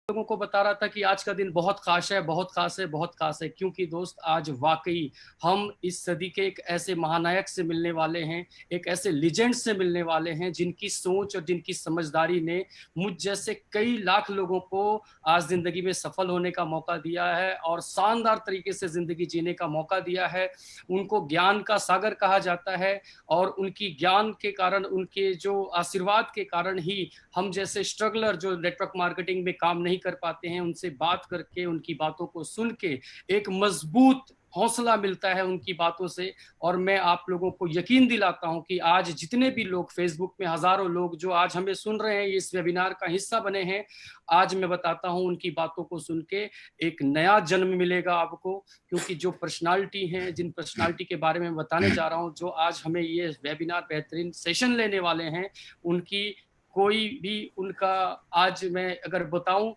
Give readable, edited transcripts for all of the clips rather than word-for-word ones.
लोगों को बता रहा था कि आज का दिन बहुत खास है, बहुत खास है, बहुत खास है, क्योंकि दोस्त आज वाकई हम इस सदी के एक ऐसे महानायक से मिलने वाले हैं, एक ऐसे लीजेंड से मिलने वाले हैं जिनकी सोच और जिनकी समझदारी ने मुझ जैसे कई लाख लोगों को आज जिंदगी में सफल होने का मौका दिया है और शानदार तरीके से जिंदगी जीने का मौका दिया है। उनको ज्ञान का सागर कहा जाता है और उनकी ज्ञान के कारण, उनके जो आशीर्वाद के कारण ही हम जैसे स्ट्रगलर जो नेटवर्क मार्केटिंग में काम नहीं कर पाते हैं, उनसे बात करके, उनकी बातों को सुन के एक मजबूत हौसला मिलता है उनकी बातों से। और मैं आप लोगों को यकीन दिलाता हूं कि आज जितने भी लोग फेसबुक में, हजारों लोग जो आज हमें सुन रहे हैं, इस वेबिनार का हिस्सा बने हैं, आज मैं बताता हूं उनकी बातों को सुन के एक नया जन्म मिलेगा आपको। क्योंकि जो पर्सनालिटी हैं, जिन पर्सनालिटी के बारे में बताने जा रहा हूं, जो आज हमें ये वेबिनार बेहतरीन सेशन लेने वाले हैं, उनकी कोई भी उनका आज मैं अगर बताऊं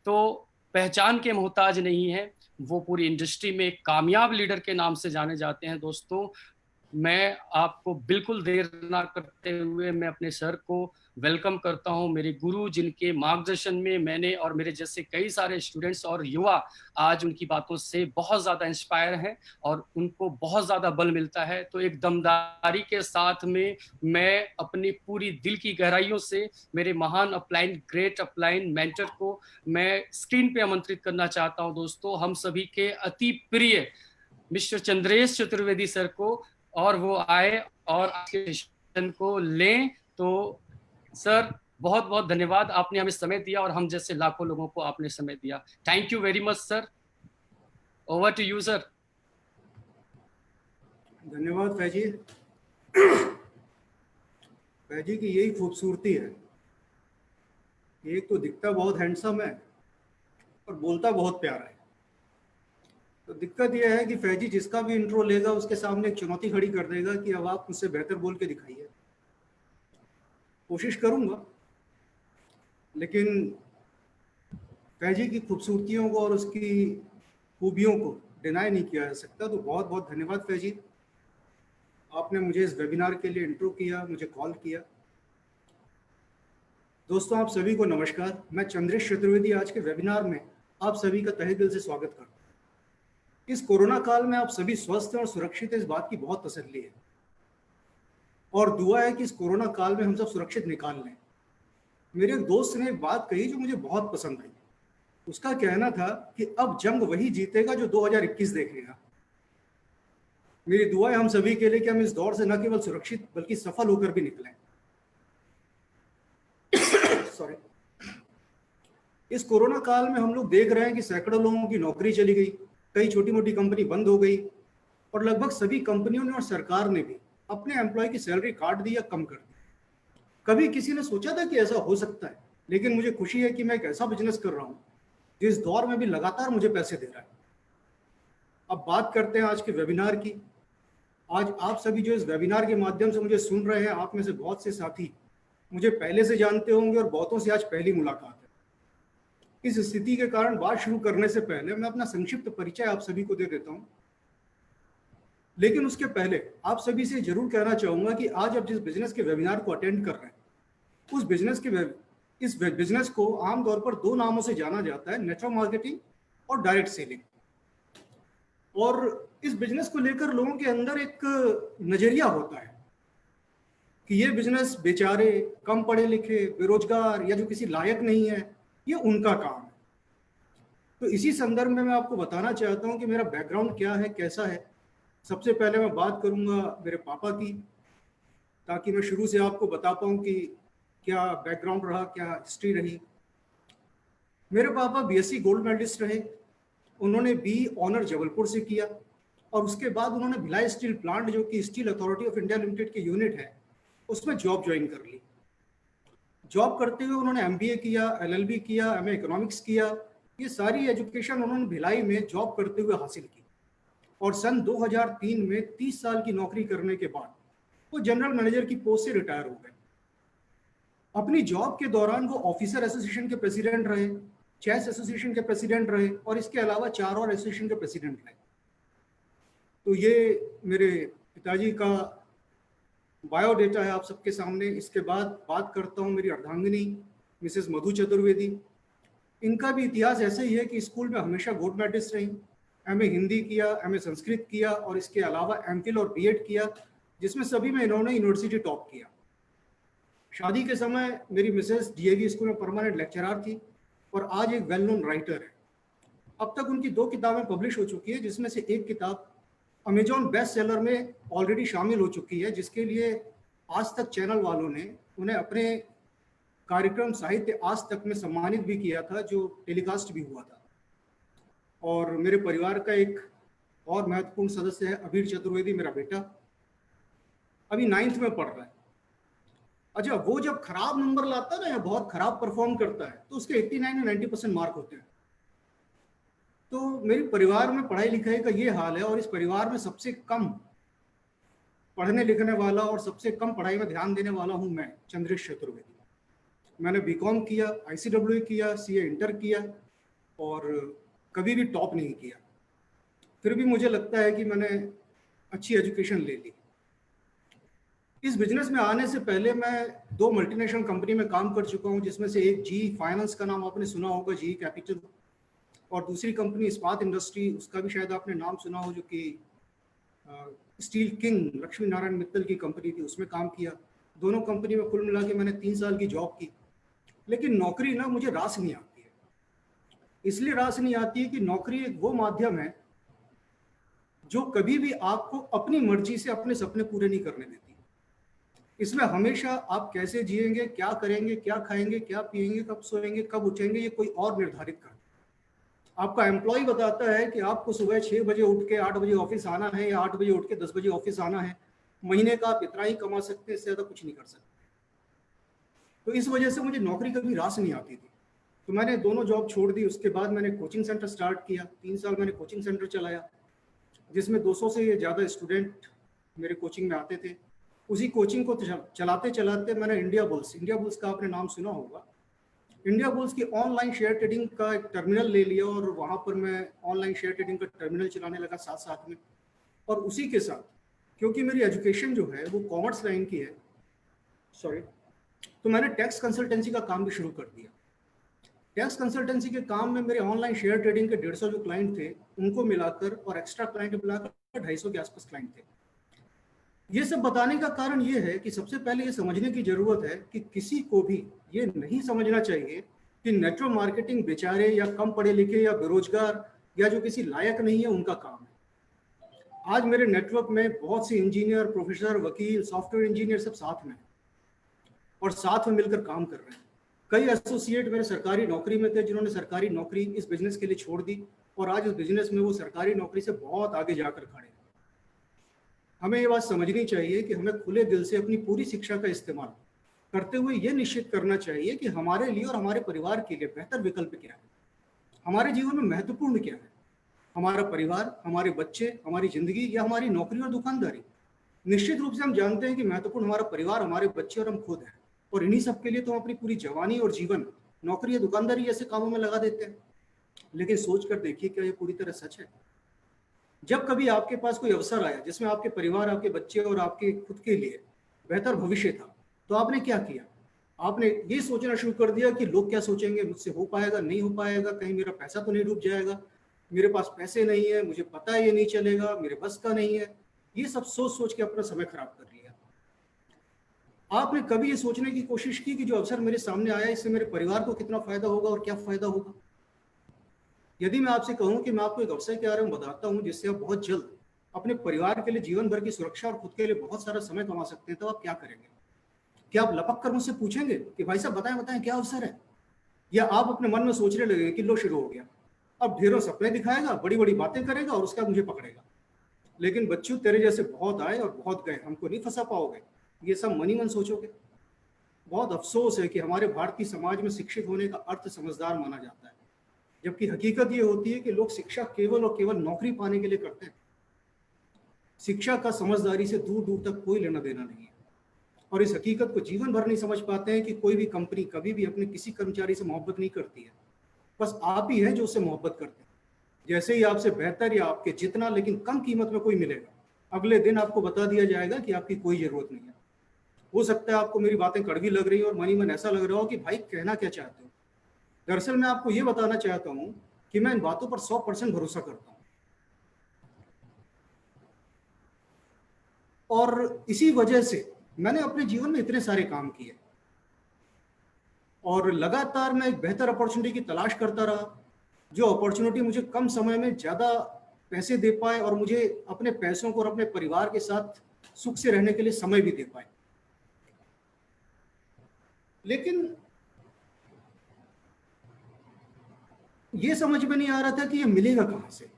तो पहचान के मोहताज नहीं है। वो पूरी इंडस्ट्री में एक कामयाब लीडर के नाम से जाने जाते हैं। दोस्तों, मैं आपको बिल्कुल देर ना करते हुए मैं अपने सर को वेलकम करता हूं, मेरे गुरु जिनके मार्गदर्शन में मैंने और मेरे जैसे कई सारे स्टूडेंट्स और युवा आज उनकी बातों से बहुत ज्यादा इंस्पायर हैं और उनको बहुत ज्यादा बल मिलता है। तो एक दमदारी के साथ में मैं अपनी पूरी दिल की गहराइयों से मेरे महान अपलाइन, ग्रेट अपलाइन मेंटर को मैं स्क्रीन पे आमंत्रित करना चाहता हूं। दोस्तों, हम सभी के अति प्रिय मिस्टर चंद्रेश चतुर्वेदी सर को, और वो आए और आपके सेशन को लें। तो सर, बहुत बहुत धन्यवाद, आपने हमें समय दिया और हम जैसे लाखों लोगों को आपने समय दिया। Thank you very much sir. Over to you sir. धन्यवाद फैजी। फैजी की यही खूबसूरती है, एक तो दिखता बहुत हैंडसम है और बोलता बहुत प्यारा है। तो दिक्कत यह है कि फैजी जिसका भी इंट्रो लेगा उसके सामने एक चुनौती खड़ी कर देगा कि अब आप मुझसे बेहतर बोल के दिखाइए। कोशिश करूंगा, लेकिन फैजी की खूबसूरतियों को और उसकी खूबियों को डिनाई नहीं किया जा सकता। तो बहुत बहुत धन्यवाद फैजी, आपने मुझे इस वेबिनार के लिए इंट्रो किया, मुझे कॉल किया। दोस्तों, आप सभी को नमस्कार। मैं चंद्रेश चतुर्वेदी आज के वेबिनार में आप सभी का तहे दिल से स्वागत करता हूँ। इस कोरोना काल में आप सभी स्वस्थ और सुरक्षित हैं, इस बात की बहुत तसल्ली है और दुआ है कि इस कोरोना काल में हम सब सुरक्षित निकाल लें। मेरे एक दोस्त ने एक बात कही जो मुझे बहुत पसंद आई। उसका कहना था कि अब जंग वही जीतेगा जो 2021 देखेगा। मेरी दुआ है हम सभी के लिए कि हम इस दौर से न केवल सुरक्षित बल्कि सफल होकर भी निकलें। सॉरी। इस कोरोना काल में हम लोग देख रहे हैं कि सैकड़ों लोगों की नौकरी चली गई, कई छोटी मोटी कंपनी बंद हो गई और लगभग सभी कंपनियों ने और सरकार ने भी अपने एम्प्लॉय की सैलरी काट दी या कम कर दी। कभी किसी ने सोचा था कि ऐसा हो सकता है? लेकिन मुझे खुशी है कि मैं एक ऐसा बिजनेस कर रहा हूं जो इस दौर में भी लगातार मुझे पैसे दे रहा है। अब बात करते हैं आज के वेबिनार की। आज आप सभी जो इस वेबिनार के माध्यम से मुझे सुन रहे हैं, आप में से बहुत से साथी मुझे पहले से जानते होंगे और बहुतों से आज पहली मुलाकात है। इस स्थिति के कारण बात शुरू करने से पहले मैं अपना संक्षिप्त परिचय आप सभी को दे देता हूं। लेकिन उसके पहले आप सभी से जरूर कहना चाहूंगा कि आज आप जिस बिजनेस के वेबिनार को अटेंड कर रहे हैं, उस इस बिजनेस को आमतौर पर दो नामों से जाना जाता है, नेटवर्क मार्केटिंग और डायरेक्ट सेलिंग। और इस बिजनेस को लेकर लोगों के अंदर एक नजरिया होता है कि ये बिजनेस बेचारे, कम पढ़े लिखे, बेरोजगार या जो किसी लायक नहीं है, ये उनका काम है। तो इसी संदर्भ में मैं आपको बताना चाहता हूं कि मेरा बैकग्राउंड क्या है, कैसा है। सबसे पहले मैं बात करूंगा मेरे पापा की, ताकि मैं शुरू से आपको बता पाऊं कि क्या बैकग्राउंड रहा, क्या हिस्ट्री रही। मेरे पापा बीएससी गोल्ड मेडलिस्ट रहे। उन्होंने बी ऑनर जबलपुर से किया और उसके बाद उन्होंने भिलाई स्टील प्लांट, जो कि steel authority of India limited की यूनिट है, उसमें जॉब ज्वाइन कर ली। जॉब करते हुए उन्होंने एमबीए किया, एलएलबी किया, एमए इकोनॉमिक्स किया। ये सारी एजुकेशन उन्होंने भिलाई में जॉब करते हुए हासिल की और सन 2003 में 30 साल की नौकरी करने के बाद वो जनरल मैनेजर की पोस्ट से रिटायर हो गए। अपनी जॉब के दौरान वो ऑफिसर एसोसिएशन के प्रेसिडेंट रहे, चेस एसोसिएशन के प्रेसिडेंट रहे और इसके अलावा 4 और एसोसिएशन के प्रेसिडेंट रहे। तो ये मेरे पिताजी का बायोडेटा है आप सबके सामने। इसके बाद बात करता हूँ मेरी अर्धांगिनी मिसेस मधु चतुर्वेदी। इनका भी इतिहास ऐसे ही है कि स्कूल में हमेशा गोल्ड मेडलिस्ट रही, एमए हिंदी किया, एमए संस्कृत किया और इसके अलावा एमफिल और बीएड किया, जिसमें सभी में इन्होंने यूनिवर्सिटी टॉप किया। शादी के समय मेरी मिसेस डीएवी स्कूल में परमानेंट लेक्चरर थी और आज एक वेल नोन राइटर है। अब तक उनकी 2 किताबें पब्लिश हो चुकी है, जिसमें से एक किताब अमेजॉन बेस्ट सेलर में ऑलरेडी शामिल हो चुकी है, जिसके लिए आज तक चैनल वालों ने उन्हें अपने कार्यक्रम साहित्य आज तक में सम्मानित भी किया था, जो टेलीकास्ट भी हुआ था। और मेरे परिवार का एक और महत्वपूर्ण सदस्य है अभीर चतुर्वेदी, मेरा बेटा, अभी 9th में पढ़ रहा है। अच्छा, वो जब खराब नंबर लाता है ना या बहुत खराब परफॉर्म करता है तो उसके 89 या 90% मार्क होते हैं। तो मेरे परिवार में पढ़ाई लिखाई का ये हाल है और इस परिवार में सबसे कम पढ़ने लिखने वाला और सबसे कम पढ़ाई में ध्यान देने वाला हूं मैं, चंद्रेश चतुर्वेदी। मैंने बीकॉम किया, आईसीडब्ल्यू किया, सीए इंटर किया और कभी भी टॉप नहीं किया। फिर भी मुझे लगता है कि मैंने अच्छी एजुकेशन ले ली। इस बिजनेस में आने से पहले मैं 2 मल्टीनेशनल कंपनी में काम कर चुका हूं, जिसमें से एक जी फाइनेंस का नाम आपने सुना होगा, जी कैपिटल, और दूसरी कंपनी इस्पात इंडस्ट्री, उसका भी शायद आपने नाम सुना हो, जो कि स्टील किंग लक्ष्मी नारायण मित्तल की कंपनी थी, उसमें काम किया। दोनों कंपनी में कुल मिला के मैंने 3 साल की जॉब की। लेकिन नौकरी ना मुझे रास नहीं आती है। इसलिए रास नहीं आती है कि नौकरी एक वो माध्यम है जो कभी भी आपको अपनी मर्जी से अपने सपने पूरे नहीं करने देती। इसमें हमेशा आप कैसे जिएंगे, क्या करेंगे, क्या खाएंगे, क्या पिएंगे, कब सोएंगे, कब उठेंगे, ये कोई और निर्धारित करता है। आपका एम्प्लॉय बताता है कि आपको सुबह 6 बजे उठ के 8 बजे ऑफिस आना है या 8 बजे उठ के 10 बजे ऑफिस आना है। महीने का आप इतना ही कमा सकते हैं, इससे ज़्यादा कुछ नहीं कर सकते। तो इस वजह से मुझे नौकरी कभी रास नहीं आती थी। तो मैंने दोनों जॉब छोड़ दी। उसके बाद मैंने कोचिंग सेंटर स्टार्ट किया। 3 साल मैंने कोचिंग सेंटर चलाया, जिसमें 200 से ज़्यादा स्टूडेंट मेरे कोचिंग में आते थे। उसी कोचिंग को चलाते चलाते मैंने इंडिया बुल्स का आपने नाम सुना होगा, इंडिया बुल्स की ऑनलाइन शेयर ट्रेडिंग का एक टर्मिनल ले लिया और वहाँ पर मैं ऑनलाइन शेयर ट्रेडिंग का टर्मिनल चलाने लगा साथ साथ में। और उसी के साथ, क्योंकि मेरी एजुकेशन जो है वो कॉमर्स लाइन की है, तो मैंने टैक्स कंसल्टेंसी का काम भी शुरू कर दिया। टैक्स कंसल्टेंसी के काम में मेरे ऑनलाइन शेयर ट्रेडिंग के 150 जो क्लाइंट थे उनको मिलाकर और एक्स्ट्रा क्लाइंट मिलाकर 250 के आसपास क्लाइंट थे। ये सब बताने का कारण ये है कि सबसे पहले ये समझने की जरूरत है कि किसी को भी ये नहीं समझना चाहिए कि नेटवर्क मार्केटिंग बेचारे या कम पढ़े लिखे या बेरोजगार या जो किसी लायक नहीं है उनका काम है। आज मेरे नेटवर्क में बहुत से इंजीनियर, प्रोफेसर, वकील, सॉफ्टवेयर इंजीनियर सब साथ में और साथ में मिलकर काम कर रहे हैं। कई एसोसिएट मेरे सरकारी नौकरी में थे जिन्होंने सरकारी नौकरी इस बिजनेस के लिए छोड़ दी और आज इस बिजनेस में वो सरकारी नौकरी से बहुत आगे जाकर खड़े हैं। हमें ये बात समझनी चाहिए कि हमें खुले दिल से अपनी पूरी शिक्षा का इस्तेमाल करते हुए ये निश्चित करना चाहिए कि हमारे लिए और हमारे परिवार के लिए बेहतर विकल्प क्या है, हमारे जीवन में महत्वपूर्ण क्या है, हमारा परिवार, हमारे बच्चे, हमारी जिंदगी या हमारी नौकरी और दुकानदारी। निश्चित रूप से हम जानते हैं कि महत्वपूर्ण हमारा परिवार, हमारे बच्चे और हम खुद हैं, और इन्हीं सब के लिए तो हम अपनी पूरी जवानी और जीवन नौकरी या दुकानदारी जैसे कामों में लगा देते हैं। लेकिन सोच कर देखिए, क्या ये पूरी तरह सच है? जब कभी आपके पास कोई अवसर आया जिसमें आपके परिवार, आपके बच्चे और आपके खुद के लिए बेहतर भविष्य था, तो आपने क्या किया? आपने ये सोचना शुरू कर दिया कि लोग क्या सोचेंगे, मुझसे हो पाएगा, नहीं हो पाएगा, कहीं मेरा पैसा तो नहीं डूब जाएगा, मेरे पास पैसे नहीं है, मुझे पता है ये नहीं चलेगा, मेरे बस का नहीं है। ये सब सोच सोच के अपना समय खराब कर लिया। आपने कभी ये सोचने की कोशिश की कि जो अवसर मेरे सामने आया इससे मेरे परिवार को कितना फायदा होगा और क्या फायदा होगा? यदि मैं आपसे कहूं कि मैं आपको एक अवसर के बारे में बताता हूं जिससे आप बहुत जल्द अपने परिवार के लिए जीवन भर की सुरक्षा और खुद के लिए बहुत सारा समय कमा सकते हैं, तो आप क्या करेंगे? क्या आप लपक कर मुझसे पूछेंगे कि भाई साहब बताएं बताएं क्या अवसर है? या आप अपने मन में सोचने लगेंगे कि लो शुरू हो गया, अब ढेरों सपने दिखाएगा, बड़ी बड़ी बातें करेगा और उसका मुझे पकड़ेगा। लेकिन बच्चों, तेरे जैसे बहुत आए और बहुत गए, हमको नहीं फंसा पाओगे, ये सब मन ही मन सोचोगे। बहुत अफसोस है कि हमारे भारतीय समाज में शिक्षित होने का अर्थ समझदार माना जाता है, जबकि हकीकत ये होती है कि लोग शिक्षा केवल और केवल नौकरी पाने के लिए करते हैं। शिक्षा का समझदारी से दूर दूर तक कोई लेना देना नहीं है, और इस हकीकत को जीवन भर नहीं समझ पाते हैं कि कोई भी कंपनी कभी भी अपने किसी कर्मचारी से मोहब्बत नहीं करती है, बस आप ही हैं जो उससे मोहब्बत करते हैं। जैसे ही आपसे बेहतर या आपके जितना लेकिन कम कीमत में कोई मिलेगा, अगले दिन आपको बता दिया जाएगा कि आपकी कोई जरूरत नहीं है। हो सकता है आपको मेरी बातें कड़वी लग रही हो और मन ही मन ऐसा लग रहा हो कि भाई कहना क्या चाहते हो, दरअसल मैं आपको ये बताना चाहता हूँ कि मैं इन बातों पर 100% भरोसा करता हूँ, और इसी वजह से मैंने अपने जीवन में इतने सारे काम किए और लगातार मैं एक बेहतर अपॉर्चुनिटी की तलाश करता रहा, जो अपॉर्चुनिटी मुझे कम समय में ज़्यादा पैसे दे पाए और मुझे अपने पैसों को और अपने परिवार के साथ सुख से रहने के लिए समय भी दे पाए। लेकिन ये समझ में नहीं आ रहा था कि ये मिलेगा कहाँ से,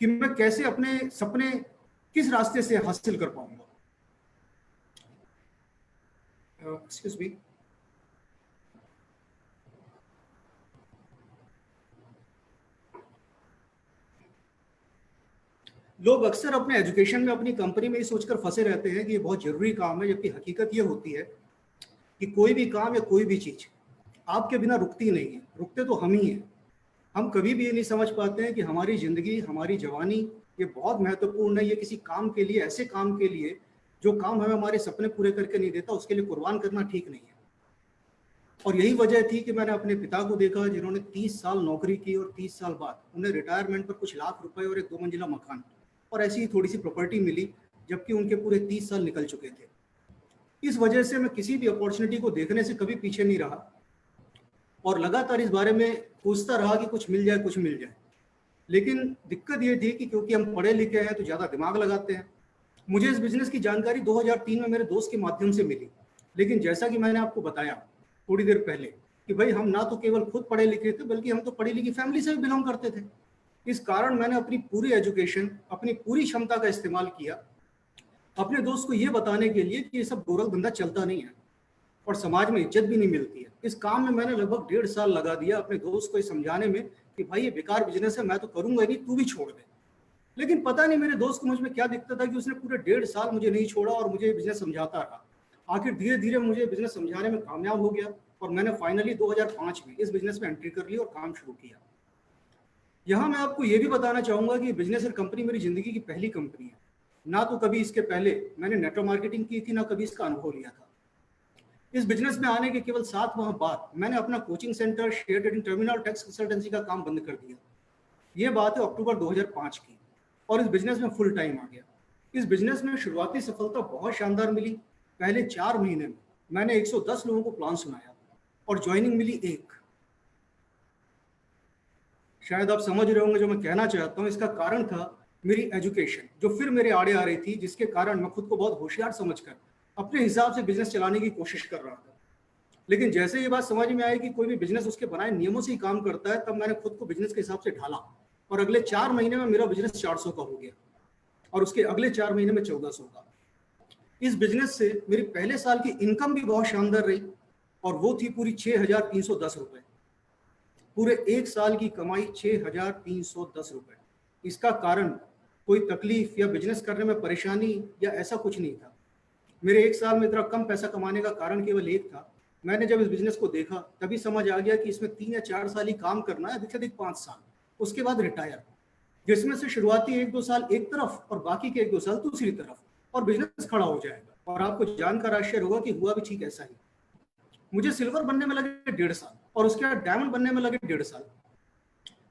कि मैं कैसे अपने सपने किस रास्ते से हासिल कर पाऊंगा। Excuse me. लोग अक्सर अपने एजुकेशन में अपनी कंपनी में ये सोचकर फंसे रहते हैं कि ये बहुत जरूरी काम है, जबकि हकीकत ये होती है कि कोई भी काम या कोई भी चीज आपके बिना रुकती नहीं है, रुकते तो हम ही हैं। हम कभी भी ये नहीं समझ पाते हैं कि हमारी जिंदगी, हमारी जवानी ये बहुत महत्वपूर्ण है। ये किसी काम के लिए, ऐसे काम के लिए जो काम हमें हमारे सपने पूरे करके नहीं देता, उसके लिए कुर्बान करना ठीक नहीं है। और यही वजह थी कि मैंने अपने पिता को देखा जिन्होंने 30 साल नौकरी की और 30 साल बाद उन्हें रिटायरमेंट पर कुछ लाख रुपए और एक 2 मंजिला मकान और ऐसी ही थोड़ी सी प्रॉपर्टी मिली, जबकि उनके पूरे 30 साल निकल चुके थे। इस वजह से मैं किसी भी अपॉर्चुनिटी को देखने से कभी पीछे नहीं रहा और लगातार इस बारे में सोचता रहा कि कुछ मिल जाए, कुछ मिल जाए। लेकिन दिक्कत ये थी कि क्योंकि हम पढ़े लिखे हैं तो ज़्यादा दिमाग लगाते हैं। मुझे इस बिजनेस की जानकारी 2003 में मेरे दोस्त के माध्यम से मिली, लेकिन जैसा कि मैंने आपको बताया थोड़ी देर पहले कि भाई हम ना तो केवल खुद पढ़े लिखे थे, बल्कि हम तो पढ़ी लिखी फैमिली से भी बिलोंग करते थे। इस कारण मैंने अपनी पूरी एजुकेशन, अपनी पूरी क्षमता का इस्तेमाल किया अपने दोस्त को ये बताने के लिए कि ये सब गोरख धंधा चलता नहीं है और समाज में इज्जत भी नहीं मिलती है। इस काम में मैंने लगभग 1.5 साल लगा दिया अपने दोस्त को ये समझाने में कि भाई ये बेकार बिजनेस है, मैं तो करूंगा ही नहीं, तू भी छोड़ दे। लेकिन पता नहीं मेरे दोस्त को मुझ में क्या दिक्कत था कि उसने पूरे 1.5 साल मुझे नहीं छोड़ा और मुझे बिजनेस समझाता रहा। आखिर धीरे धीरे मुझे बिजनेस समझाने में कामयाब हो गया और मैंने फाइनली 2005 में इस बिजनेस में एंट्री कर ली और काम शुरू किया। यहाँ मैं आपको ये भी बताना चाहूंगा कि बिजनेस और कंपनी मेरी जिंदगी की पहली कंपनी है। ना तो कभी इसके पहले मैंने नेटवर्क मार्केटिंग की थी, ना कभी इसका अनुभव लिया था। इस बिजनेस में आने के केवल 7 माह बाद मैंने अपना coaching centre, share trading terminal, tax consultancy का काम बंद कर दिया। ये बात है अक्टूबर 2005 की, और इस बिजनेस में फुल टाइम आ गया। इस बिजनेस में शुरुआती सफलता बहुत शानदार मिली। पहले 4 महीने में मैंने 110 लोगों को प्लान सुनाया और ज्वाइनिंग मिली 1। शायद आप समझ रहे होंगे जो मैं कहना चाहता हूँ। इसका कारण था मेरी एजुकेशन, जो फिर मेरे आड़े आ रही थी, जिसके कारण मैं खुद को बहुत होशियार समझकर अपने हिसाब से बिजनेस चलाने की कोशिश कर रहा था। लेकिन जैसे ये बात समझ में आई कि कोई भी बिजनेस उसके बनाए नियमों से ही काम करता है, तब मैंने खुद को बिजनेस के हिसाब से ढाला और अगले 4 महीने में मेरा बिजनेस 400 का हो गया और उसके अगले 4 महीने में 1400 का। इस बिजनेस से मेरी पहले साल की इनकम भी बहुत शानदार रही और वो थी पूरी 6,310 रुपए। पूरे 1 साल की कमाई 6,310 रुपए। इसका कारण कोई तकलीफ या बिजनेस करने में परेशानी या ऐसा कुछ नहीं था। मेरे 1 साल में इतना कम पैसा कमाने का कारण केवल एक था। मैंने जब इस बिजनेस को देखा तभी समझ आ गया कि इसमें 3 या 4 साल ही काम करना है, अधिक से अधिक 5 साल, उसके बाद रिटायर, जिसमें से शुरुआती 1-2 साल एक तरफ और बाकी के 1-2 साल दूसरी तरफ, और बिजनेस खड़ा हो जाएगा। और आपको जानकर आश्चर्य होगा कि हुआ भी ठीक ऐसा ही। मुझे सिल्वर बनने में लगे 1.5 साल और उसके बाद डायमंड बनने में लगे 1.5 साल।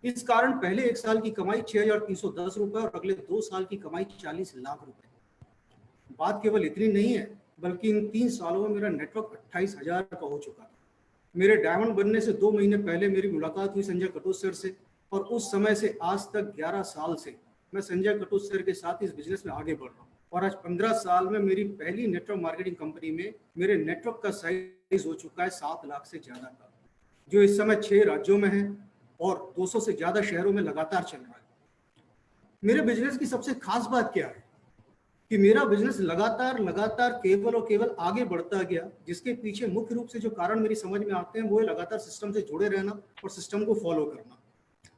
इस कारण पहले 1 साल की कमाई 6,310 रुपए और अगले 2 साल की कमाई 40 लाख रुपए। बात केवल इतनी नहीं है, बल्कि इन 3 सालों में मेरा नेटवर्क 28,000 का हो चुका था। मेरे डायमंड बनने से 2 महीने पहले मेरी मुलाकात हुई संजय कटोच सर से, और उस समय से आज तक 11 साल से मैं संजय कटोच सर के साथ इस बिजनेस में आगे बढ़ रहा हूँ। और आज 15 साल में मेरी पहली नेटवर्क मार्केटिंग कंपनी में मेरे नेटवर्क का साइज हो चुका है 7 लाख से ज्यादा का, जो इस समय 6 राज्यों में है और 200 से ज्यादा शहरों में लगातार चल रहा है। मेरे बिजनेस की सबसे खास बात क्या है कि मेरा बिजनेस लगातार केवल और केवल आगे बढ़ता गया, जिसके पीछे मुख्य रूप से जो कारण मेरी समझ में आते हैं वो है लगातार सिस्टम से जुड़े रहना और सिस्टम को फॉलो करना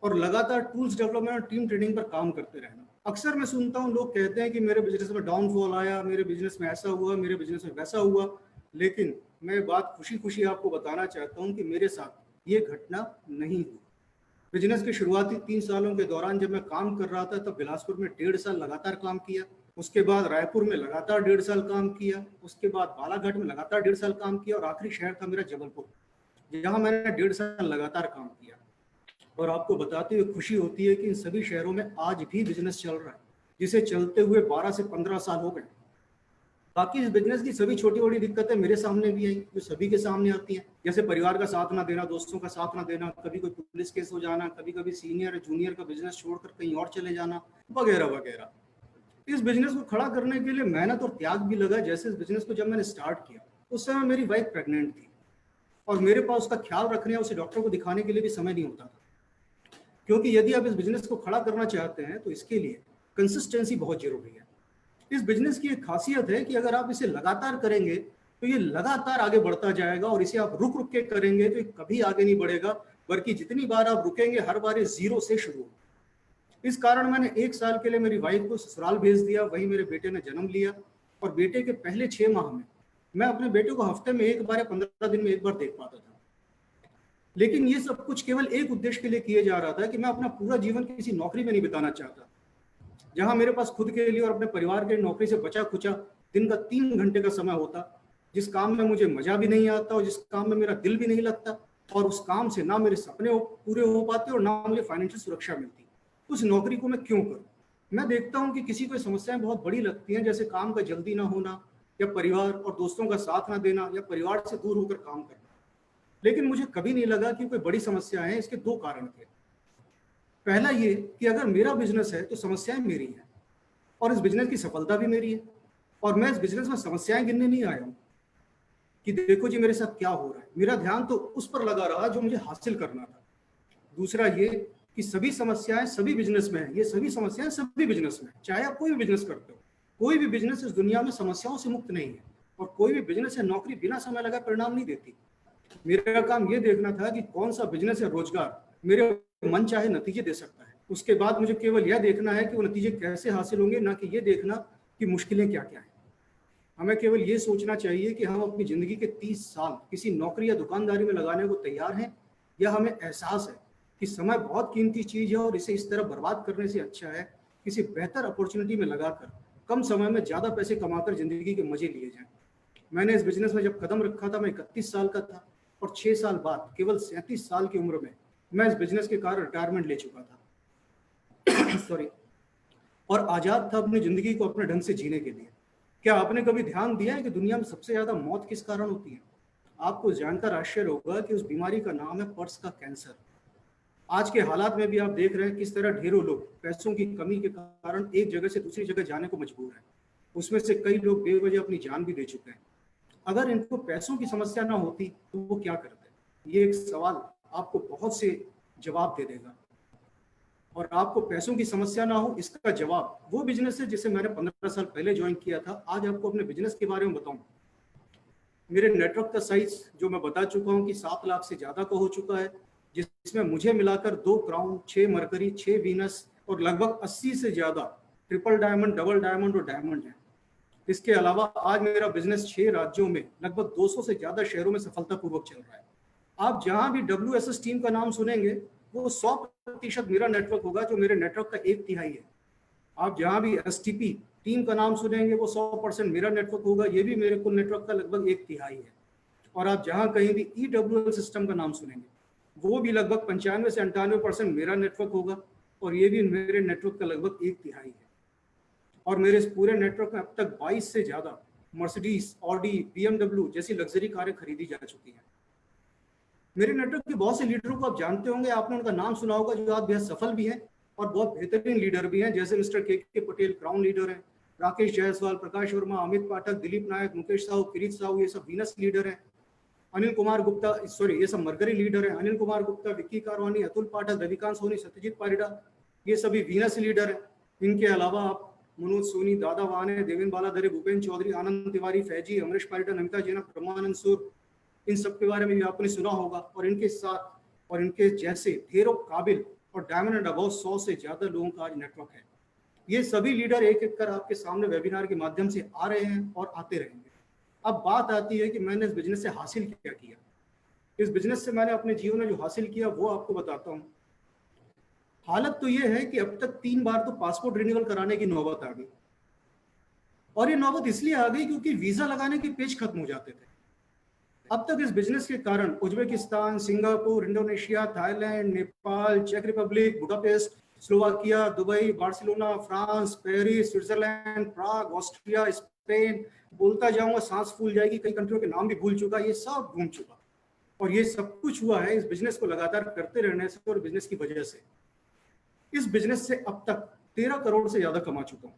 और लगातार टूल्स डेवलपमेंट और टीम ट्रेनिंग पर काम करते रहना। अक्सर मैं सुनता हूँ लोग कहते हैं कि मेरे बिजनेस में डाउनफॉल आया, मेरे बिजनेस में ऐसा हुआ, मेरे बिजनेस में वैसा हुआ, लेकिन मैं बात खुशी खुशी आपको बताना चाहता हूँ कि मेरे साथ ये घटना नहीं हुई। बिजनेस के शुरुआती 3 सालों के दौरान जब मैं काम कर रहा था तब बिलासपुर में 1.5 साल लगातार काम किया, उसके बाद रायपुर में लगातार 1.5 साल काम किया, उसके बाद बालाघाट में लगातार 1.5 साल काम किया और आखिरी शहर था मेरा जबलपुर, जहाँ मैंने 1.5 साल लगातार काम किया। और आपको बताते हुए खुशी होती है कि इन सभी शहरों में आज भी बिजनेस चल रहा है, जिसे चलते हुए 12 से 15 साल हो गए। बाकी इस बिजनेस की सभी छोटी बड़ी दिक्कतें मेरे सामने भी आई, जो सभी के सामने आती हैं, जैसे परिवार का साथ ना देना, दोस्तों का साथ ना देना, कभी कोई पुलिस केस हो जाना, कभी कभी सीनियर जूनियर का बिजनेस छोड़कर कहीं और चले जाना, वगैरह वगैरह। इस बिजनेस को खड़ा करने के लिए मेहनत और त्याग भी लगा। जैसे इस बिजनेस को जब मैंने स्टार्ट किया उस समय मेरी वाइफ प्रेग्नेंट थी और मेरे पास उसका ख्याल रखने या उसे डॉक्टर को दिखाने के लिए भी समय नहीं होता था, क्योंकि यदि आप इस बिजनेस को खड़ा करना चाहते हैं तो इसके लिए कंसिस्टेंसी बहुत जरूरी है। इस बिजनेस की एक खासियत है कि अगर आप इसे लगातार करेंगे तो ये लगातार आगे बढ़ता जाएगा, और इसे आप रुक रुक के करेंगे तो ये कभी आगे नहीं बढ़ेगा, बल्कि जितनी बार आप रुकेंगे हर बार ये जीरो से शुरू होगा। इस कारण मैंने 1 साल के लिए मेरी वाइफ को ससुराल भेज दिया, वहीं मेरे बेटे ने जन्म लिया। और बेटे के पहले 6 माह में मैं अपने बेटे को हफ्ते में एक बार या 15 दिन में एक बार देख पाता था। लेकिन ये सब कुछ केवल एक उद्देश्य के लिए किए जा रहा था कि मैं अपना पूरा जीवन किसी नौकरी में नहीं बिताना चाहता, जहां मेरे पास खुद के लिए और अपने परिवार के नौकरी से बचा खुचा दिन का 3 घंटे का समय होता, जिस काम में मुझे मजा भी नहीं आता और जिस काम में मेरा दिल भी नहीं लगता, और उस काम से ना मेरे सपने पूरे हो पाते और ना मुझे फाइनेंशियल सुरक्षा मिलती। उस नौकरी को मैं क्यों करूं? मैं देखता हूं कि किसी को समस्याएं बहुत बड़ी लगती हैं, जैसे काम का जल्दी ना होना, या परिवार और दोस्तों का साथ ना देना, या परिवार से दूर होकर काम करना। लेकिन मुझे कभी नहीं लगा कि कोई बड़ी समस्या है। इसके 2 कारण थे। पहला ये कि अगर मेरा बिजनेस है तो समस्याएं मेरी हैं, और इस बिजनेस की सफलता भी मेरी है। और मैं इस बिजनेस में समस्याएं गिनने नहीं आया हूँ कि देखो जी मेरे साथ क्या हो रहा है। मेरा ध्यान तो उस पर लगा रहा जो मुझे हासिल करना था। दूसरा ये कि सभी समस्याएं सभी बिजनेस में है, ये सभी समस्याएं सभी बिजनेस में है, चाहे आप कोई भी बिजनेस करते हो। कोई भी बिजनेस इस दुनिया में समस्याओं से मुक्त नहीं है, और कोई भी बिजनेस या नौकरी बिना समय लगाए परिणाम नहीं देती। मेरा काम ये देखना था कि कौन सा बिजनेस या रोजगार मेरे मन चाहे नतीजे दे सकता है। उसके बाद मुझे केवल यह देखना है कि वो नतीजे कैसे हासिल होंगे, ना कि ये देखना कि मुश्किलें क्या क्या हैं। हमें केवल ये सोचना चाहिए कि हम अपनी जिंदगी के 30 साल किसी नौकरी या दुकानदारी में लगाने को तैयार हैं, या हमें एहसास है कि समय बहुत कीमती चीज है और इसे इस तरह बर्बाद करने से अच्छा है किसी बेहतर अपॉर्चुनिटी में लगाकर कम समय में ज्यादा पैसे कमाकर जिंदगी के मजे लिए जाएं। मैंने इस बिजनेस में जब कदम रखा था मैं 31 साल का था, और 6 साल बाद केवल 37 साल की उम्र में मैं इस बिजनेस के कारण रिटायरमेंट ले चुका था सॉरी, और आजाद था अपनी जिंदगी को अपने ढंग से जीने के लिए। क्या आपने कभी ध्यान दिया है कि दुनिया में सबसे ज्यादा मौत किस कारण होती है? आपको जानकर आश्चर्य होगा कि उस बीमारी का नाम है पर्स का कैंसर। आज के हालात में भी आप देख रहे हैं किस तरह ढेरों लोग पैसों की कमी के कारण एक जगह से दूसरी जगह जाने को मजबूर हैं। उसमें से कई लोग बेवजह अपनी जान भी दे चुके हैं। अगर इनको पैसों की समस्या ना होती तो वो क्या करते? ये एक सवाल आपको बहुत से जवाब दे देगा। और आपको पैसों की समस्या ना हो, इसका जवाब वो बिजनेस है जिसे मैंने 15 साल पहले ज्वाइन किया था। आज आपको अपने बिजनेस के बारे में बताऊं। मेरे नेटवर्क का साइज जो मैं बता चुका हूं कि 7 लाख से ज्यादा का हो चुका है, जिसमें मुझे मिलाकर 2 क्राउन, 6 मरकरी, 6 वीनस और लगभग 80 से ज्यादा ट्रिपल डायमंड, डबल डायमंड और डायमंड है। इसके अलावा आज मेरा बिजनेस 6 राज्यों में लगभग 200 से ज्यादा शहरों में सफलतापूर्वक चल रहा है। आप जहां भी WSS टीम का नाम सुनेंगे वो 100% मेरा नेटवर्क होगा, जो मेरे नेटवर्क का 1/3 है। आप जहां भी STP टीम का नाम सुनेंगे वो 100% मेरा नेटवर्क होगा, ये भी मेरे कुल नेटवर्क का लगभग 1/3 है। और आप जहां कहीं भी EWL सिस्टम का नाम सुनेंगे वो भी लगभग 95 से 98% मेरा नेटवर्क होगा, और ये भी मेरे नेटवर्क का लगभग 1/3 है। और मेरे इस पूरे नेटवर्क में अब तक 22 से ज्यादा मर्सिडीज, ऑडी, BMW जैसी लग्जरी कारें खरीदी जा चुकी हैं। मेरे नेटवर्क के बहुत से लीडरों को आप जानते होंगे, आपने उनका नाम सुना होगा, जो आज बेहद सफल भी हैं और बहुत बेहतरीन लीडर भी हैं, जैसे मिस्टर के पटेल क्राउन लीडर हैं, राकेश जायसवाल, प्रकाश वर्मा, अमित पाठक, दिलीप नायक, मुकेश साहू, किरीट साहू, ये सब वीनस लीडर हैं। अनिल कुमार गुप्ता, सॉरी ये सब मरकरी लीडर हैं। अनिल कुमार गुप्ता, विक्की कारवानी, अतुल पाठक, रविकांत सोनी, सत्यजीत पारिडा, ये सभी वीनस लीडर हैं। इनके अलावा आप मनोज सोनी, दादा वाने, देवेंद्र बालाधरे, भूपेंद्र चौधरी, आनंद तिवारी, फैजी, अमरीश पारिडा, नमिता जैना, ब्रह्मानंद सूर, इन सब के बारे में भी आपने सुना होगा। और इनके साथ और इनके जैसे ढेरों काबिल और डायमंड एंड अबव 100 से ज्यादा लोगों का आज नेटवर्क है। ये सभी लीडर एक एक कर आपके सामने वेबिनार के माध्यम से आ रहे हैं और आते रहेंगे। अब बात आती है कि मैंने इस बिजनेस से हासिल क्या किया। इस बिजनेस से मैंने अपने जीवन में जो हासिल किया वो आपको बताता हूँ। हालत तो ये है कि अब तक 3 बार तो पासपोर्ट रिन्यूअल कराने की नौबत आ गई, और ये नौबत इसलिए आ गई क्योंकि वीजा लगाने के पेज खत्म हो जाते थे। अब तक इस बिजनेस के कारण Uzbekistan, Singapore, Indonesia, Thailand, Nepal, चेक Republic, Budapest, Slovakia, Dubai, Barcelona, France, Paris, Switzerland, Prague, Austria, Spain, बोलता जाऊंगा सांस फूल जाएगी, कई कंट्रियों के नाम भी भूल चुका, ये सब घूम चुका। और ये सब कुछ हुआ है इस बिजनेस को लगातार करते रहने से और बिजनेस की वजह से। इस बिजनेस से अब तक 13 करोड़ से ज्यादा कमा चुका हूं।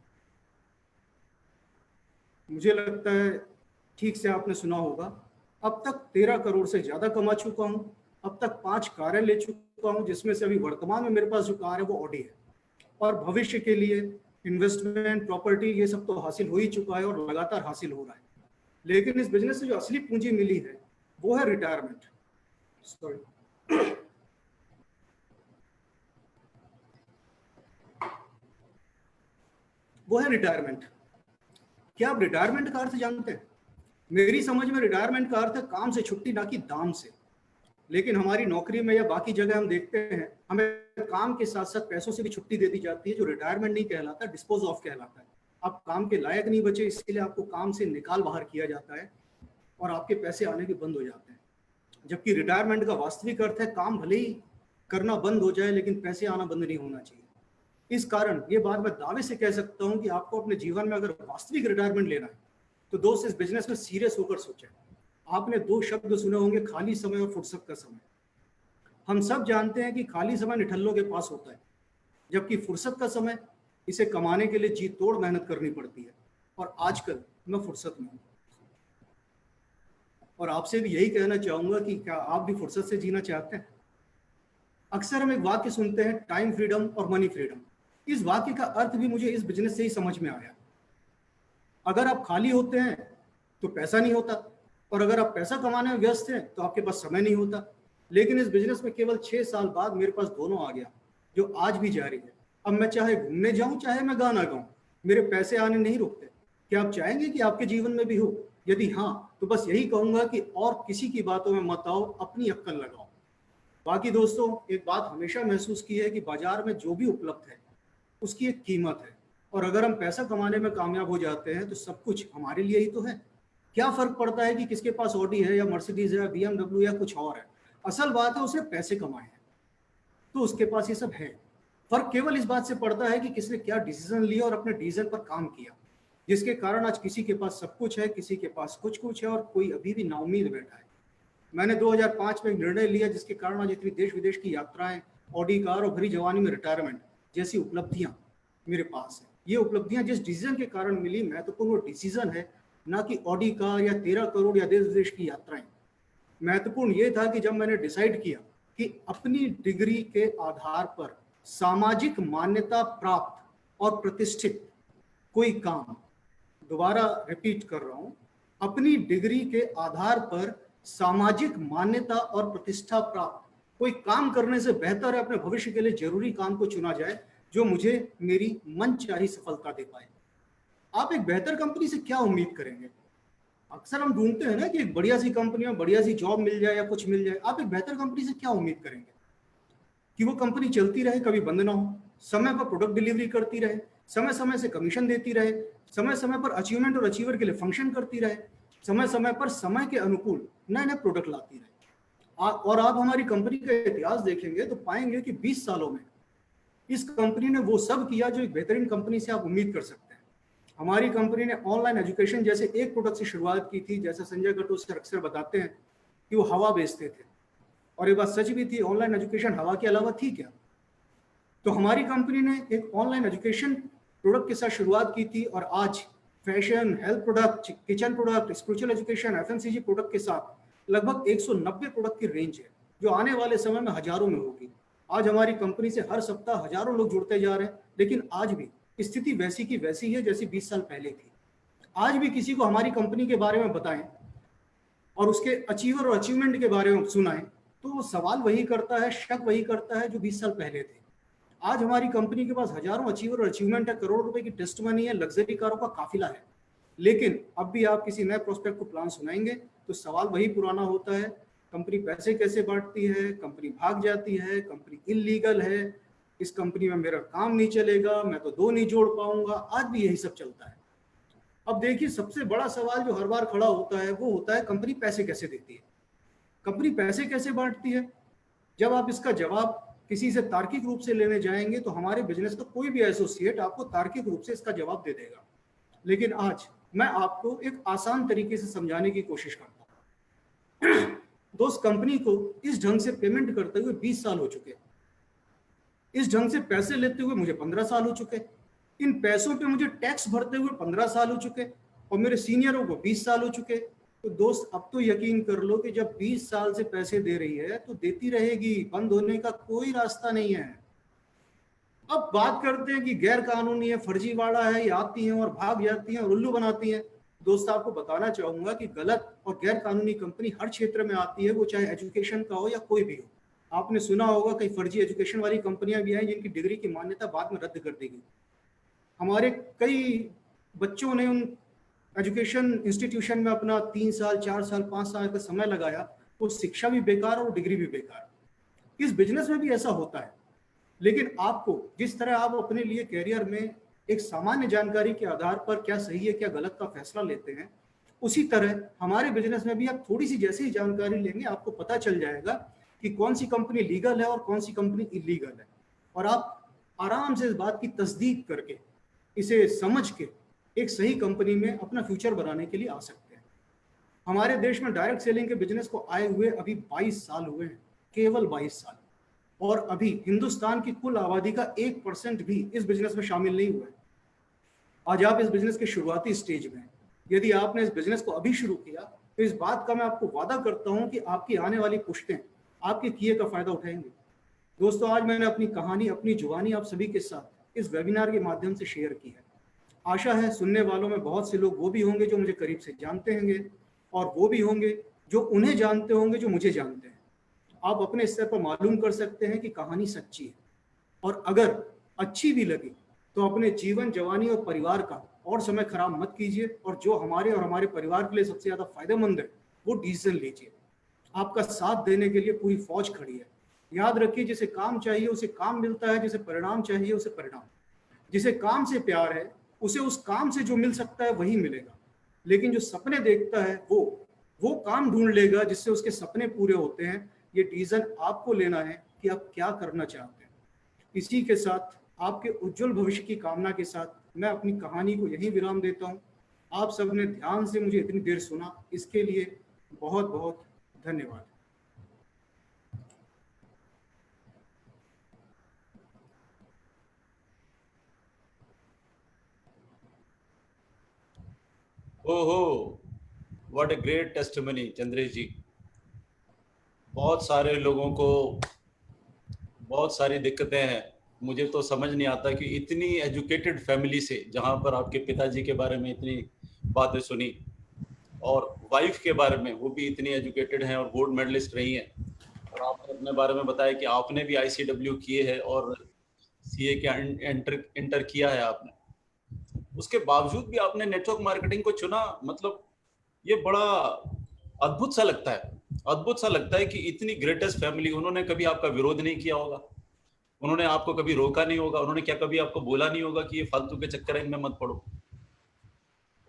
मुझे लगता है ठीक से आपने सुना होगा, अब तक 13 करोड़ से ज्यादा कमा चुका हूं। अब तक 5 कारें ले चुका हूं, जिसमें से अभी वर्तमान में मेरे पास जो कार है वो ऑडी है। और भविष्य के लिए इन्वेस्टमेंट, प्रॉपर्टी, ये सब तो हासिल हो ही चुका है और लगातार हासिल हो रहा है। लेकिन इस बिजनेस से जो असली पूंजी मिली है वो है रिटायरमेंट। सॉरी, वो है रिटायरमेंट। क्या आप रिटायरमेंट का अर्थ जानते हैं? मेरी समझ में रिटायरमेंट का अर्थ है काम से छुट्टी, ना कि दाम से। लेकिन हमारी नौकरी में या बाकी जगह हम देखते हैं हमें काम के साथ साथ पैसों से भी छुट्टी दे दी जाती है, जो रिटायरमेंट नहीं कहलाता, डिस्पोज ऑफ कहलाता है। आप काम के लायक नहीं बचे, इसलिए आपको काम से निकाल बाहर किया जाता है और आपके पैसे आने भी बंद हो जाते हैं। जबकि रिटायरमेंट का वास्तविक अर्थ है काम भले ही करना बंद हो जाए लेकिन पैसे आना बंद नहीं होना चाहिए। इस कारण ये बात मैं दावे से कह सकता हूं कि आपको अपने जीवन में अगर वास्तविक रिटायरमेंट लेना है तो दोस्त इस बिजनेस में सीरियस होकर सोचें। आपने 2 शब्द सुने होंगे, खाली समय और फुर्सत का समय। हम सब जानते हैं कि खाली समय निठल्लों के पास होता है, जबकि फुर्सत का समय इसे कमाने के लिए जी तोड़ मेहनत करनी पड़ती है। और आजकल मैं फुर्सत में हूं और आपसे भी यही कहना चाहूंगा कि क्या आप भी फुर्सत से जीना चाहते हैं? अक्सर हम एक वाक्य सुनते हैं, टाइम फ्रीडम और मनी फ्रीडम। इस वाक्य का अर्थ भी मुझे इस बिजनेस से ही समझ में आया। अगर आप खाली होते हैं तो पैसा नहीं होता, और अगर आप पैसा कमाने में व्यस्त हैं तो आपके पास समय नहीं होता। लेकिन इस बिजनेस में केवल 6 साल बाद मेरे पास दोनों आ गया, जो आज भी जारी है। अब मैं चाहे घूमने जाऊं चाहे मैं गाना गाऊं, मेरे पैसे आने नहीं रुकते। क्या आप चाहेंगे कि आपके जीवन में भी हो? यदि हाँ, तो बस यही कहूंगा कि और किसी की बातों में मत आओ, अपनी अक्ल लगाओ। बाकी दोस्तों, एक बात हमेशा महसूस की है कि बाजार में जो भी उपलब्ध है उसकी एक कीमत है, और अगर हम पैसा कमाने में कामयाब हो जाते हैं तो सब कुछ हमारे लिए ही तो है। क्या फर्क पड़ता है कि किसके पास ऑडी है या मर्सिडीज है या BMW या कुछ और है? असल बात है उसने पैसे कमाए हैं तो उसके पास ये सब है। फर्क केवल इस बात से पड़ता है कि किसने क्या डिसीजन लिया और अपने डिसीजन पर काम किया, जिसके कारण आज किसी के पास सब कुछ है, किसी के पास कुछ कुछ है और कोई अभी भी नाउम्मीद बैठा है। मैंने 2005 में एक निर्णय लिया जिसके कारण आज इतनी देश विदेश की यात्राएं, ऑडी कार और भरी जवानी में रिटायरमेंट जैसी उपलब्धियां मेरे पास है। ये उपलब्धियां जिस डिसीजन के कारण मिली, महत्वपूर्ण वो डिसीजन है, ना कि ऑडी कार या 13 करोड़ या देश विदेश की यात्राएं। महत्वपूर्ण ये था कि जब मैंने डिसाइड किया कि अपनी डिग्री के आधार पर सामाजिक मान्यता प्राप्त और प्रतिष्ठित कोई काम, दोबारा रिपीट कर रहा हूं, अपनी डिग्री के आधार पर सामाजिक मान्यता और प्रतिष्ठा प्राप्त कोई काम करने से बेहतर है अपने भविष्य के लिए जरूरी काम को चुना जाए जो मुझे मेरी मनचाही सफलता दे पाए। आप एक बेहतर कंपनी से क्या उम्मीद करेंगे? अक्सर हम ढूंढते हैं ना कि एक बढ़िया सी कंपनी में बढ़िया सी जॉब मिल जाए या कुछ मिल जाए। आप एक बेहतर कंपनी से क्या उम्मीद करेंगे? कि वो कंपनी चलती रहे, कभी बंद ना हो, समय पर प्रोडक्ट डिलीवरी करती रहे, समय समय से कमीशन देती रहे, समय समय पर अचीवमेंट और अचीवर के लिए फंक्शन करती रहे, समय समय पर समय के अनुकूल नए नए प्रोडक्ट लाती रहे। और आप हमारी कंपनी का इतिहास देखेंगे तो पाएंगे कि 20 सालों में इस कंपनी ने वो सब किया जो एक बेहतरीन कंपनी से आप उम्मीद कर सकते हैं। हमारी कंपनी ने ऑनलाइन एजुकेशन जैसे एक प्रोडक्ट से शुरुआत की थी। जैसा संजय कटोच सर अक्सर बताते हैं कि वो हवा बेचते थे, और ये बात सच भी थी, ऑनलाइन एजुकेशन हवा के अलावा थी क्या? तो हमारी कंपनी ने एक ऑनलाइन एजुकेशन प्रोडक्ट के साथ शुरुआत की थी, और आज fashion, health product, kitchen product, spiritual education, FMCG product के साथ लगभग 190 प्रोडक्ट की रेंज है, जो आने वाले समय में हजारों में होगी। आज हमारी कंपनी से हर सप्ताह हजारों लोग जुड़ते जा रहे हैं, लेकिन आज भी स्थिति वैसी की वैसी है जैसी 20 साल पहले थी। आज भी किसी को हमारी कंपनी के बारे में बताएं और उसके अचीवर और अचीवमेंट के बारे में सुनाएं तो वो सवाल वही करता है, शक वही करता है जो 20 साल पहले थे। आज हमारी कंपनी के पास हजारों अचीवर और अचीवमेंट है, करोड़ों रुपए की टेस्ट मनी है, लग्जरी कारों का काफिला है। लेकिन अब भी आप किसी नए प्रोस्पेक्ट को प्लान सुनाएंगे तो सवाल वही पुराना होता है, कंपनी पैसे कैसे बांटती है, कंपनी भाग जाती है, कंपनी इलीगल है, इस कंपनी में मेरा काम नहीं चलेगा, मैं तो 2 नहीं जोड़ पाऊंगा। आज भी यही सब चलता है। अब देखिए, सबसे बड़ा सवाल जो हर बार खड़ा होता है वो होता है कंपनी पैसे कैसे देती है, कंपनी पैसे कैसे बांटती है। जब आप इसका जवाब किसी से तार्किक रूप से लेने जाएंगे तो हमारे बिजनेस का कोई भी एसोसिएट आपको तार्किक रूप से इसका जवाब दे देगा। लेकिन आज मैं आपको एक आसान तरीके से समझाने की कोशिश करता हूँ। दोस्त, कंपनी को इस ढंग से पेमेंट करते हुए 20 साल हो चुके, इस ढंग से पैसे लेते हुए मुझे 15 साल हो चुके, इन पैसों पे मुझे टैक्स भरते हुए 15 साल हो चुके, और मेरे सीनियरों को 20 साल हो चुके। तो दोस्त, अब तो यकीन कर लो कि जब 20 साल से पैसे दे रही है तो देती रहेगी, बंद होने का कोई रास्ता नहीं है। अब बात करते हैं कि गैर कानूनी है, फर्जीवाड़ा है, ये आती हैं और भाग जाती हैं और उल्लू बनाती हैं। दोस्त, आपको बताना चाहूंगा कि गलत और गैर कानूनी कंपनी हर क्षेत्र में आती है, वो चाहे एजुकेशन का हो या कोई भी हो। आपने सुना होगा कई फर्जी एजुकेशन वाली कंपनियां भी हैं जिनकी डिग्री की मान्यता बाद में रद्द कर दी गई। हमारे कई बच्चों ने उन एजुकेशन इंस्टीट्यूशन में अपना 3 साल 4 साल 5 साल का समय लगाया, वो शिक्षा भी बेकार और डिग्री भी बेकार। इस बिजनेस में भी ऐसा होता है। लेकिन आपको जिस तरह आप अपने लिए कैरियर में एक सामान्य जानकारी के आधार पर क्या सही है क्या गलत का फैसला लेते हैं, उसी तरह हमारे बिजनेस में भी आप थोड़ी सी जैसे ही जानकारी लेंगे आपको पता चल जाएगा कि कौन सी कंपनी लीगल है और कौन सी कंपनी इलीगल है। और आप आराम से इस बात की तस्दीक करके, इसे समझ के एक सही कंपनी में अपना फ्यूचर बनाने के लिए आ सकते हैं। हमारे देश में डायरेक्ट सेलिंग के बिजनेस को आए हुए अभी 22 साल हुए हैं, केवल 22 साल। और अभी हिंदुस्तान की कुल आबादी का 1% भी इस बिजनेस में शामिल नहीं हुआ है। आज आप इस बिजनेस के शुरुआती स्टेज में हैं। यदि आपने इस बिजनेस को अभी शुरू किया तो इस बात का मैं आपको वादा करता हूं कि आपकी आने वाली पुश्तें आपके किए का फायदा उठाएंगे। दोस्तों, आज मैंने अपनी कहानी, अपनी जुबानी आप सभी के साथ इस वेबिनार के माध्यम से शेयर की है। आशा है सुनने वालों में बहुत से लोग वो भी होंगे जो मुझे करीब से जानते होंगे, और वो भी होंगे जो उन्हें जानते होंगे जो मुझे जानते हैं। आप अपने स्तर पर मालूम कर सकते हैं कि कहानी सच्ची है, और अगर अच्छी भी लगी तो अपने जीवन, जवानी और परिवार का और समय खराब मत कीजिए, और जो हमारे और हमारे परिवार के लिए सबसे ज्यादा फायदेमंद है वो डिसीजन लीजिए। आपका साथ देने के लिए पूरी फौज खड़ी है। याद रखिए, जिसे काम चाहिए उसे काम मिलता है, जिसे परिणाम चाहिए उसे परिणाम। जिसे काम से प्यार है उसे उस काम से जो मिल सकता है वही मिलेगा। लेकिन जो सपने देखता है वो काम ढूंढ लेगा जिससे उसके सपने पूरे होते हैं। ये डिसीजन आपको लेना है कि आप क्या करना चाहते हैं। इसी के साथ, आपके उज्जवल भविष्य की कामना के साथ मैं अपनी कहानी को यहीं विराम देता हूं। आप सबने ध्यान से मुझे इतनी देर सुना, इसके लिए बहुत बहुत धन्यवाद। ओहो, what a great testimony Chandresh ji. बहुत सारे लोगों को बहुत सारी दिक्कतें हैं। मुझे तो समझ नहीं आता कि इतनी एजुकेटेड फैमिली से, जहां पर आपके पिताजी के बारे में इतनी बातें सुनी और वाइफ के बारे में, वो भी इतनी एजुकेटेड हैं और गोल्ड मेडलिस्ट रही हैं, और आपने अपने बारे में बताया कि आपने भी ICW किए हैं और CA के इंटर किया है आपने। उसके बावजूद भी आपने नेटवर्क मार्केटिंग को चुना। मतलब ये बड़ा अद्भुत सा लगता है, अद्भुत सा लगता है कि इतनी ग्रेटेस्ट फैमिली, उन्होंने कभी आपका विरोध नहीं किया होगा, उन्होंने आपको कभी रोका नहीं होगा, उन्होंने क्या कभी आपको बोला नहीं होगा कि ये फालतू के चक्कर इनमें मत पड़ो।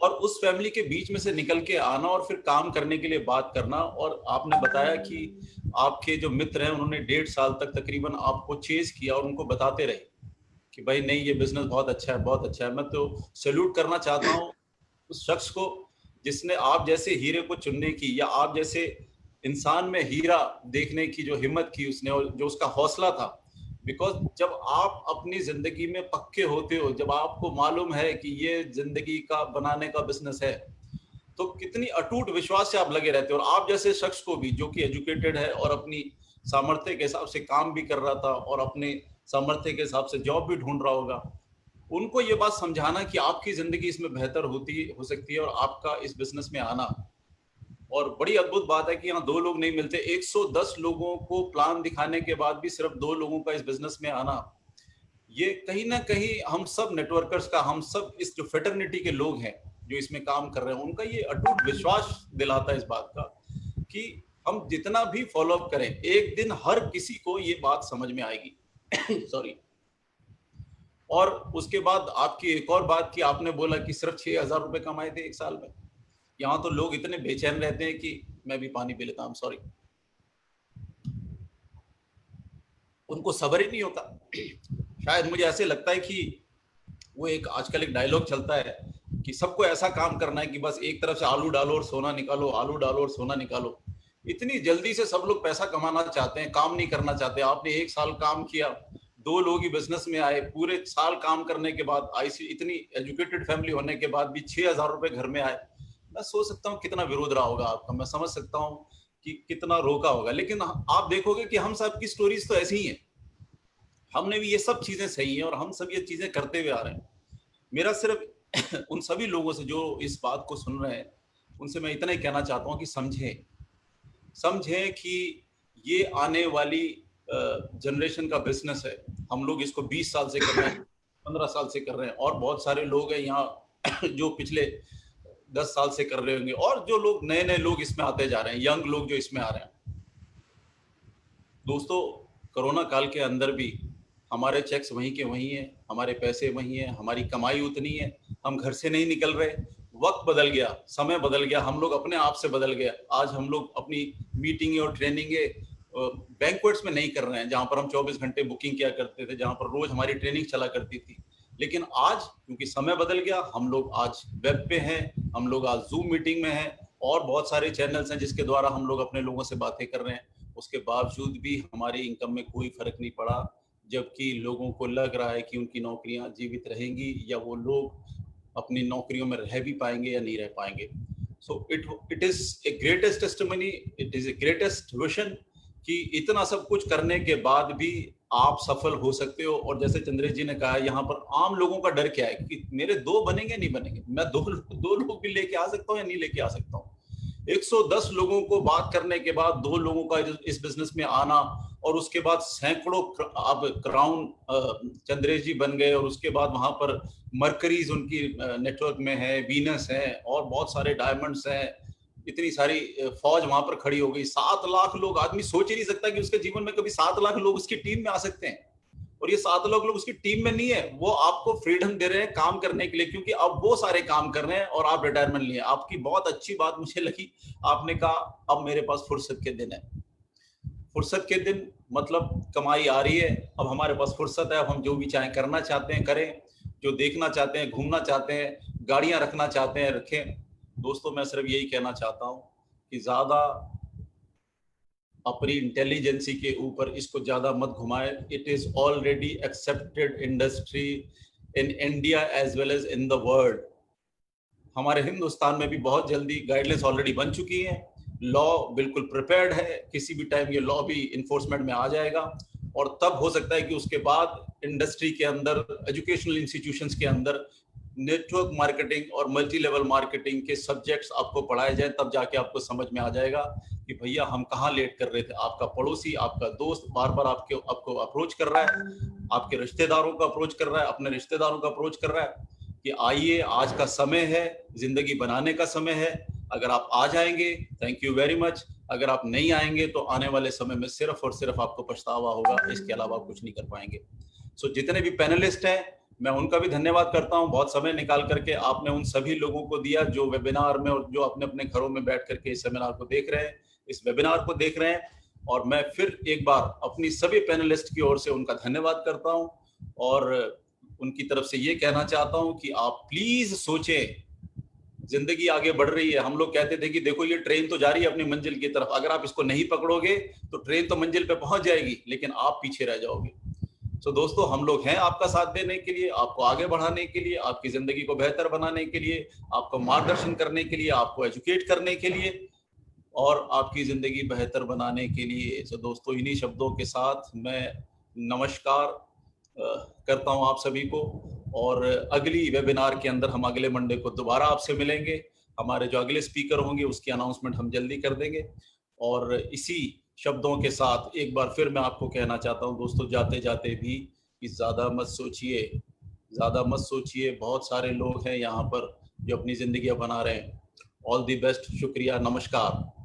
और उस फैमिली के बीच में से निकल के आना और फिर काम करने के लिए बात करना। और आपने बताया कि आपके जो मित्र हैं उन्होंने 1.5 साल तक तकरीबन आपको चेज किया और उनको बताते रहे कि भाई नहीं, ये बिजनेस बहुत अच्छा है, बहुत अच्छा है। मैं तो सैल्यूट करना चाहता हूँ उस शख्स को जिसने आप जैसे हीरे को चुनने की, या आप जैसे इंसान में हीरा देखने की जो हिम्मत की उसने, और जो उसका हौसला था। बिकॉज जब आप अपनी जिंदगी में पक्के होते हो, जब आपको मालूम है कि ये जिंदगी का बनाने का बिजनेस है, तो कितनी अटूट विश्वास से आप लगे रहते हो। और आप जैसे शख्स को भी, जो कि एजुकेटेड है और अपनी सामर्थ्य के हिसाब से काम भी कर रहा था और अपने सामर्थ्य के हिसाब से जॉब भी ढूंढ रहा होगा, उनको ये बात समझाना कि आपकी जिंदगी इसमें बेहतर हो सकती है और आपका इस बिजनेस में आना। और बड़ी अद्भुत बात है कि यहाँ 2 लोग नहीं मिलते, 110 लोगों को प्लान दिखाने के बाद भी सिर्फ 2 लोगों का इस बिजनेस में आना, ये कहीं ना कहीं हम सब नेटवर्कर्स का, हम सब इस जो फेटर्निटी के लोग हैं जो इसमें काम कर रहे हैं, उनका ये अटूट विश्वास दिलाता है इस बात का कि हम जितना भी फॉलोअप करें, एक दिन हर किसी को ये बात समझ में आएगी। सॉरी। और उसके बाद आपकी एक और बात कि आपने बोला कि सिर्फ 6,000 रुपए कमाए थे एक साल में। यहाँ तो लोग इतने बेचैन रहते हैं कि मैं भी पानी पी लेता हूँ, सॉरी, उनको सब्र ही नहीं होता। शायद मुझे ऐसे लगता है कि वो एक आजकल एक डायलॉग चलता है कि सबको ऐसा काम करना है कि बस एक तरफ से आलू डालो और सोना निकालो, आलू डालो और सोना निकालो। इतनी जल्दी से सब लोग पैसा कमाना चाहते हैं, काम नहीं करना चाहते। आपने एक साल काम किया, 2 लोग ही बिजनेस में आए, पूरे साल काम करने के बाद आईसी इतनी एजुकेटेड फैमिली होने के बाद भी 6,000 रुपए घर में आए। मैं सोच सकता हूँ कितना विरोध रहा होगा आपका, मैं समझ सकता हूँ कि कितना रोका होगा। लेकिन आप देखोगे कि हम सब की स्टोरीज तो ऐसी ही है, हमने भी ये सब चीजें सही है और हम सब ये चीजें करते हुए आ रहे हैं। मेरा सिर्फ उन सभी लोगों से जो इस बात को सुन रहे हैं, उनसे मैं इतना ही कहना चाहता हूँ कि समझें कि ये आने वाली जनरेशन का बिजनेस है। हम लोग इसको 20 साल से कर रहे हैं, 15 साल से कर रहे हैं, और बहुत सारे लोग हैं यहाँ जो पिछले 10 साल से कर रहे होंगे, और जो लोग नए लोग इसमें आते जा रहे हैं, यंग लोग जो इसमें आ रहे हैं। दोस्तों, कोरोना काल के अंदर भी हमारे चेक्स वहीं के वहीं हैं, हमारे पैसे वहीं हैं, हमारी कमाई उतनी है, हम घर से नहीं निकल रहे। वक्त बदल गया, समय बदल गया, हम लोग अपने आप से बदल गए। आज हम लोग अपनी मीटिंग और ट्रेनिंग बैंक्वेट्स में नहीं कर रहे हैं, जहां पर हम 24 घंटे बुकिंग किया करते थे, जहां पर रोज हमारी ट्रेनिंग चला करती थी। लेकिन आज क्योंकि समय बदल गया, हम लोग आज वेब पे हैं, हम लोग आज जूम मीटिंग में हैं, और बहुत सारे चैनल्स हैं जिसके द्वारा हम लोग अपने लोगों से बातें कर रहे हैं। उसके बावजूद भी हमारी इनकम में कोई फर्क नहीं पड़ा, जबकि लोगों को लग रहा है कि उनकी नौकरियां जीवित रहेंगी, या वो लोग अपनी नौकरियों में रह भी पाएंगे या नहीं रह पाएंगे। So it is a greatest testimony, it is a greatest vision कि इतना सब कुछ करने के बाद भी आप सफल हो सकते हो। और जैसे चंद्रेश जी ने कहा, यहाँ पर आम लोगों का डर क्या है कि मेरे 2 बनेंगे नहीं बनेंगे, मैं दो लोग भी लेके आ सकता हूँ या नहीं लेके आ सकता हूँ। 110 लोगों को बात करने के बाद 2 लोगों का इस बिजनेस में आना, और उसके बाद सैकड़ों अब क्राउन चंद्रेश जी बन गए, और उसके बाद वहां पर मरकरीज उनकी नेटवर्क में है, वीनस है, और बहुत सारे डायमंड्स हैं, इतनी सारी फौज वहां पर खड़ी हो गई। 7 लाख लोग, आदमी सोच ही नहीं सकता कि उसके जीवन में कभी 7 लाख लोग उसकी टीम में आ सकते हैं। और ये 7 लाख लोग उसकी टीम में नहीं है, वो आपको फ्रीडम दे रहे हैं काम करने के लिए, क्योंकि अब वो सारे काम कर रहे हैं और आप रिटायरमेंट लिए। आपकी बहुत अच्छी बात मुझे लगी, आपने कहा अब मेरे पास फुर्सत के दिन है। फुर्सत के दिन मतलब कमाई आ रही है, अब हमारे पास फुर्सत है, अब हम जो भी चाहें करना चाहते हैं करें, जो देखना चाहते हैं, घूमना चाहते हैं, गाड़ियां रखना चाहते हैं रखें। दोस्तों, मैं सिर्फ यही कहना चाहता हूं कि ज्यादा अपनी इंटेलिजेंसी के ऊपर इसको ज्यादा मत घुमाएं। It is already accepted industry in India as well as in the world. हमारे हिंदुस्तान में भी बहुत जल्दी गाइडलाइंस ऑलरेडी बन चुकी हैं, लॉ बिल्कुल प्रिपेयर्ड है, किसी भी टाइम ये लॉ भी इन्फोर्समेंट में आ जाएगा। और तब हो सकता है कि उसके बाद इंडस्ट्री के अंदर, एजुकेशनल इंस्टीट्यूशंस के अंदर नेटवर्क मार्केटिंग और मल्टी लेवल मार्केटिंग के सब्जेक्ट्स आपको पढ़ाए जाए, तब जाके आपको समझ में आ जाएगा कि भैया हम कहाँ लेट कर रहे थे। आपका पड़ोसी, आपका दोस्त बार बार आपको अप्रोच कर रहा है, आपके रिश्तेदारों को अप्रोच कर रहा है, अपने रिश्तेदारों को अप्रोच कर रहा है कि आइए, आज का समय है, जिंदगी बनाने का समय है। अगर आप आ जाएंगे, थैंक यू वेरी मच। अगर आप नहीं आएंगे तो आने वाले समय में सिर्फ और सिर्फ आपको पछतावा होगा, इसके अलावा आप कुछ नहीं कर पाएंगे। सो जितने भी पैनलिस्ट हैं, मैं उनका भी धन्यवाद करता हूं। बहुत समय निकाल करके आपने उन सभी लोगों को दिया जो वेबिनार में और जो अपने अपने घरों में बैठ करके इस सेमिनार को देख रहे हैं, इस वेबिनार को देख रहे हैं। और मैं फिर एक बार अपनी सभी पैनलिस्ट की ओर से उनका धन्यवाद करता हूं, और उनकी तरफ से ये कहना चाहता हूं कि आप प्लीज सोचें, जिंदगी आगे बढ़ रही है। हम लोग कहते थे कि देखो ये ट्रेन तो जा रही है अपनी मंजिल की तरफ, अगर आप इसको नहीं पकड़ोगे तो ट्रेन तो मंजिल पे पहुंच जाएगी, लेकिन आप पीछे रह जाओगे। तो दोस्तों, हम लोग हैं आपका साथ देने के लिए, आपको आगे बढ़ाने के लिए, आपकी जिंदगी को बेहतर बनाने के लिए, आपको मार्गदर्शन करने के लिए, आपको एजुकेट करने के लिए, और आपकी जिंदगी बेहतर बनाने के लिए। तो दोस्तों, इन्हीं शब्दों के साथ मैं नमस्कार करता हूं आप सभी को, और अगली वेबिनार के अंदर हम अगले मंडे को दोबारा आपसे मिलेंगे। हमारे जो अगले स्पीकर होंगे उसकी अनाउंसमेंट हम जल्दी कर देंगे। और इसी शब्दों के साथ एक बार फिर मैं आपको कहना चाहता हूं दोस्तों, जाते जाते भी कि ज्यादा मत सोचिए। बहुत सारे लोग हैं यहाँ पर जो अपनी जिंदगी बना रहे हैं। ऑल दी बेस्ट, शुक्रिया, नमस्कार।